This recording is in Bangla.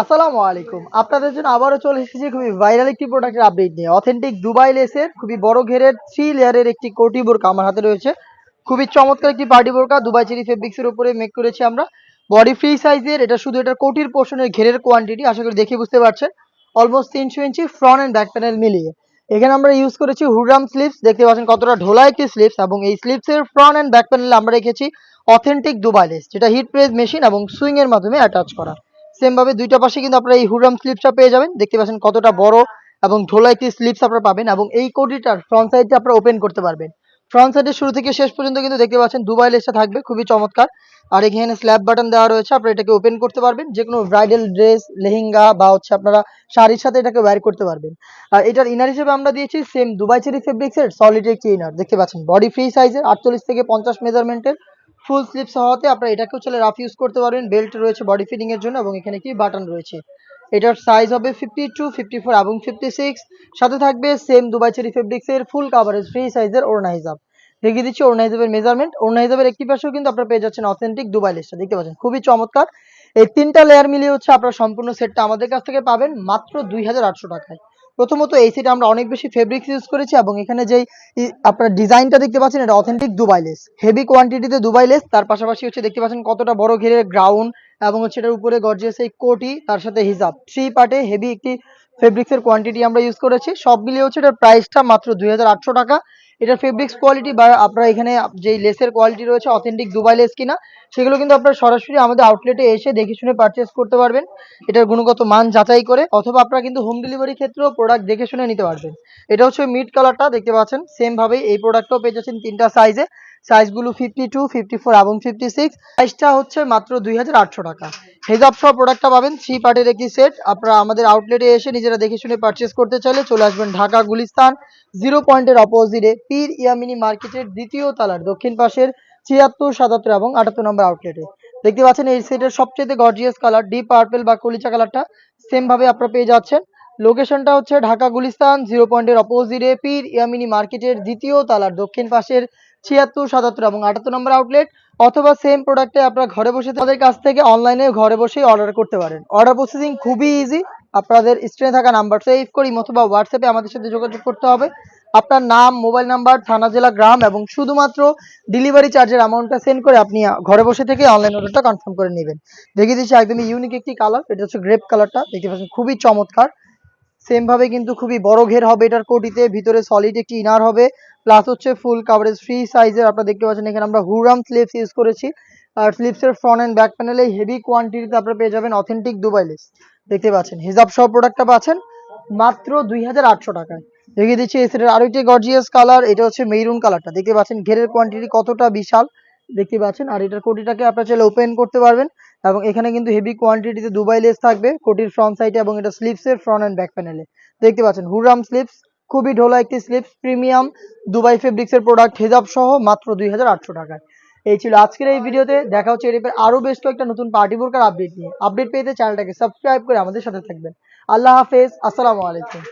আসসালামু আলাইকুম। আপনাদের জন্য আবারও চলে এসেছি খুবই ভাইরাল একটি প্রোডাক্টের আপডেট নিয়ে। অথেন্টিক দুবাই লেসের খুবই বড় ঘেরের 3 লেয়ারের একটি কোটি বোরকা আমার হাতে রয়েছে। খুবই চমৎকার একটি পার্টি বোরকা দুবাই চেরি ফেব্রিক্স এর উপরে মেক করেছি আমরা। বডি ফ্রি সাইজের, এটা শুধু এটার কোটির পোর্শনের ঘেরের কোয়ান্টিটি আশা করি দেখে বুঝতে পারছেন। Almost 300 inch front and back panel মিলিয়ে। এখানে আমরা ইউজ করেছি হুররাম স্লিপস, দেখতে পাচ্ছেন কতটা ঢোলা একটি স্লিপস, এবং এই স্লিপসের ফ্রন্ট অ্যান্ড ব্যাক প্যানেলে আমরা রেখেছি অথেন্টিক দুবাই লেস, যেটা হিট প্রেস মেশিন এবং সুইং এর মাধ্যমে অ্যাটাচ করা। সেম ভাবে দুইটা পাশে কিন্তু আপনারা এই হুররাম স্লিপসটা পেয়ে যাবেন। দেখতে পাচ্ছেন কতটা বড় এবং ঢোলা একটি স্লিপস আপনারা পাবেন, এবং এই কোটিটার ফ্রন্ট সাইডটা আপনারা ওপেন করতে পারবেন। ফ্রন্ট সাইডের শুরু থেকে শেষ পর্যন্ত কিন্তু দেখতে পাচ্ছেন দুবাই লেসটা থাকবে, খুবই চমৎকার। আর এখানে স্ল্যাব বাটন দেওয়া রয়েছে, আপনারা এটাকে ওপেন করতে পারবেন, যে কোনো ব্রাইডাল ড্রেস, লেহেঙ্গা বা হচ্ছে আপনারা শাড়ির সাথে এটাকে ওয়্যার করতে পারবেন। আর এটার ইনার হিসেবে আমরা দিয়েছি সেম দুবাই চেরি ফেব্রিক্সের সলিড একটি ইনার। দেখতে পাচ্ছেন বডি ফ্রি সাইজের 48 থেকে 50 মেজারমেন্টের ফুল স্লিপস হওয়াতে আপনারা এটাকেও চলে রাফ ইউজ করতে পারবেন। বেল্ট রয়েছে বডি ফিটিং এর জন্য, এবং এখানে কি বাটন রয়েছে। এটার সাইজ হবে 52, 54 এবং 56। সাথে থাকবে সেম দুবাই চেরি ফেব্রিক্স এর ফুল কাভারেজ ফ্রি সাইজের ওড়না হিজাব। দেখিয়ে দিচ্ছি ওড়না হিজাবের মেজারমেন্ট। ওড়না হিজাবের একটি পাশেও কিন্তু আপনারা পেয়ে যাচ্ছেন অথেন্টিক দুবাই লেসটা, দেখতে পাচ্ছেন খুবই চমৎকার। এই তিনটা লেয়ার মিলিয়ে হচ্ছে আপনারা সম্পূর্ণ সেটটা আমাদের কাছ থেকে পাবেন মাত্র 2800 টাকায়। প্রথমত এই সেটে আমরা অনেক বেশি ফেব্রিক্স ইউজ করেছি, এবং এখানে যেই আপনারা ডিজাইনটা দেখতে পাচ্ছেন এটা অথেন্টিক দুবাই লেস, হেভি কোয়ান্টিটিতে দুবাই লেস। তার পাশাপাশি হচ্ছে দেখতে পাচ্ছেন কতটা বড় ঘেরের গ্রাউন্ড, এবং হচ্ছে এটার উপরে গর্জিয়াস এই কোটি, তার সাথে হিজাব, 3 পার্টে হেভি একটি ফেব্রিক্সের কোয়ান্টিটি আমরা ইউজ করেছি। সব মিলিয়ে হচ্ছে এটার প্রাইসটা মাত্র 2800 টাকা। এটার ফেব্রিক্স কোয়ালিটি বা আপনারা এখানে যেই লেসের কোয়ালিটি রয়েছে অথেন্টিক দুবাই লেস কিনা, সেগুলো কিন্তু আপনারা সরাসরি আমাদের আউটলেটে এসে দেখে শুনে পারচেস করতে পারবেন, এটার গুণগত মান যাচাই করে। অথবা আপনারা কিন্তু হোম ডেলিভারি ক্ষেত্রেও প্রোডাক্ট দেখে শুনে নিতে পারবেন। এটা হচ্ছে মিড কালারটা, দেখতে পাচ্ছেন সেম ভাবে এই প্রোডাক্টটাও পেয়ে যাচ্ছেন তিনটা সাইজে। সাইজগুলো 52, 54 এবং 56। প্রাইসটা হচ্ছে মাত্র 2800 টাকা। হেজাব সহ প্রোডাক্টটা পাবেন 3 পার্টের একটি সেট। আপনারা আমাদের আউটলেটে এসে নিজেরা দেখে শুনে পারচেস করতে চাইলে চলে আসবেন ঢাকা গুলিস্তান 0 পয়েন্টের অপোজিটে পীর ইয়ামিনী মার্কেটের দ্বিতীয় তলার দক্ষিণ পাশের 76, 77 এবং 78 নম্বর আউটলেটে। দেখতে পাচ্ছেন এই সেটের সবচেয়ে গর্জিয়াস কালার ডিপ পার্পল বা কলিচা কালারটা সেম ভাবে আপনারা পেয়ে যাচ্ছেন। লোকেশনটা হচ্ছে ঢাকা গুলিস্তান 0 পয়েন্টের অপোজিটে পীর ইয়ামিনী মার্কেটের দ্বিতীয় তলার দক্ষিণ পাশের 76, 77 এবং 78 নম্বর আউটলেট। অথবা সেম প্রোডাক্টে আপনারা ঘরে বসে তাদের কাছ থেকে অনলাইনে ঘরে বসেই অর্ডার করতে পারেন। অর্ডার প্রসেসিং খুবই ইজি। আপনাদের স্ক্রিনে থাকা নাম্বার সেভ করি অথবা হোয়াটসঅ্যাপে আমাদের সাথে যোগাযোগ করতে হবে। আপনার নাম, মোবাইল নাম্বার, থানা, জেলা, গ্রাম এবং শুধুমাত্র ডেলিভারি চার্জের অ্যামাউন্টটা সেন্ড করে আপনি ঘরে বসে থেকে অনলাইন অর্ডারটা কনফার্ম করে নেবেন। দেখিয়ে দিচ্ছি একদমই ইউনিক একটি কালার, এটা হচ্ছে গ্রেপ কালারটা, দেখতে পাচ্ছেন খুবই চমৎকার। সেম ভাবে কিন্তু খুবই বড় ঘের হবে এটার কোটিতে, ভিতরে সলিড একটি ইনার হবে, প্লাস হচ্ছে ফুল কাভারেজ ফ্রি সাইজের। আপনারা দেখতে পাচ্ছেন এখানে আমরা হুররাম স্লিপস ইউজ করেছি। আর স্লিপসের ফ্রন্ট এন্ড ব্যাক প্যানেলে হেভি কোয়ান্টিটিতে আপনারা পেয়ে যাবেন অথেন্টিক দুবাই লেস। দেখতে পাচ্ছেন হিজাব সহ প্রোডাক্টটা পাচ্ছেন মাত্র 2800 টাকায়। দেখিয়ে দিচ্ছি এই সেটের আরো একটি গর্জিয়াস কালার, এটা হচ্ছে মেরুন কালারটা। দেখতে পাচ্ছেন ঘেরের কোয়ান্টিটি কতটা বিশাল, দেখতে পাচ্ছেন। আর এটার কোটিটাকে আপনারা চাইলে ওপেন করতে পারবেন, এবং এখানে কিন্তু হেভি কোয়ান্টিটিতে দুবাই লেস থাকবে কোটির ফ্রন্ট সাইডে, এবং এটা স্লিপসের ফ্রন্ট এন্ড ব্যাক প্যানেলে। দেখতে পাচ্ছেন হুররাম স্লিপস, খুবই ঢোলা একটি স্লিপস, প্রিমিয়াম দুবাই ফেব্রিক্সের প্রোডাক্ট, হিজাব সহ মাত্র 2800 টাকায়। এই ছিল আজকের এই ভিডিওতে। দেখা হচ্ছে এর আরো বেশ কয়েকটা নতুন পার্টি বোরকার আপডেট নিয়ে। আপডেট পেতে চ্যানেলটাকে সাবস্ক্রাইব করে আমাদের সাথে থাকবেন। আল্লাহ হাফেজ, আসসালামু আলাইকুম।